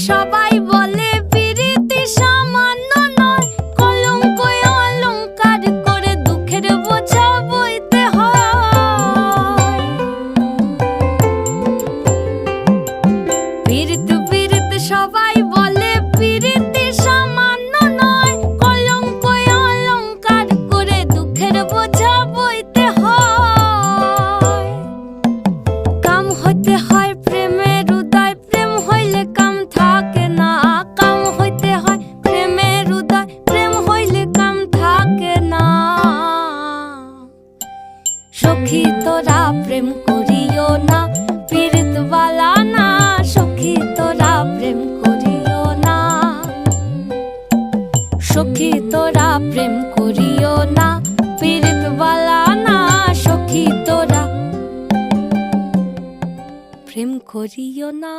সবাই বলে পিরিতি সামান্য নয়, কলঙ্ক অলংকার করে দুঃখের বোঝা বইতে হয়। পিরিত পিরিত সবাই বলে পিরিতি সামান্য নয়, কলঙ্ক অলংকার করে দুঃখের বোঝা বইতে হয়। কাম হইতে হয় প্রেমের উদয়, প্রেম হইলে কাম থাকে না। কাম হইতে হয় প্রেমের উদয়, প্রেম হইলে কাম থাকে না। সখী তোরা প্রেম করিও না, পীড়িত বালা না। সখী তোরা প্রেম করিও না, সখী তোরা প্রেম করিও না, পীড়িত বালা না। সখী তোরা প্রেম করিও না।